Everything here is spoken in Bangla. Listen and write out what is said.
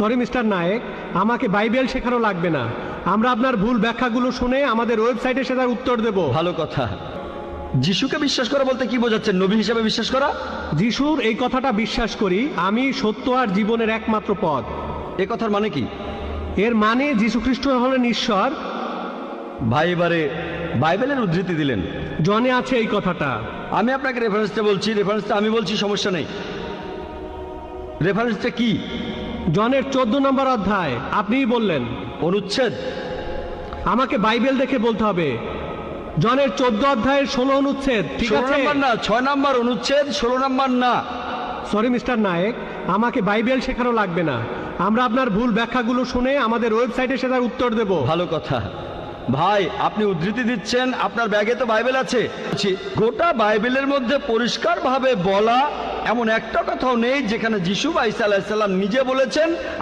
সরি মিস্টার নায়েক, আমাকে বাইবেল শেখানো লাগবে না। আমরা আপনার ভুল ব্যাখ্যাগুলো শুনে আমাদের ওয়েবসাইটে সেটার উত্তর দেব। ভালো কথা। যিশুকে বিশ্বাস করা বলতে কি বোঝাচ্ছেন? নবী হিসাবে বিশ্বাস করা? যিশুর এই কথাটা বিশ্বাস করি, আমি সত্য আর জীবনের একমাত্র পথ। এ কথার মানে কি? এর মানে যীশু খ্রিস্ট হলেন ঈশ্বর। ভাই এবারে বাইবেলের উদ্ধৃতি দিলেন। জনে আছে এই কথাটা। আমি আপনাকে রেফারেন্সটা বলছি, রেফারেন্সটা আমি বলছি, সমস্যা নেই। রেফারেন্সটা কি? জনের 14 নম্বর অধ্যায়। আপনিই বললেন। অনুচ্ছেদ? আমাকে বাইবেল দেখে বলতে হবে। জনের 14 অধ্যায়ের 16 অনুচ্ছেদ। ঠিক 16 আছে? নম্বর না, 6 নম্বর অনুচ্ছেদ, 16 নম্বর না। সরি মিস্টার নায়েক, আমাকে বাইবেল শেখানো লাগবে না। আমরা আপনার ভুল ব্যাখ্যাগুলো শুনে আমাদের ওয়েবসাইটে সেটার উত্তর দেব। ভালো কথা। ভাই আপনি উদ্ধৃতি দিচ্ছেন, আপনার ব্যাগে তো বাইবেল আছে। গোটা বাইবেলের মধ্যে পরিষ্কারভাবে বলা এমন একটা কথাও নেই যেখানে যিশু বা ঈসা আলাইহিস সালাম নিজে বলেছেন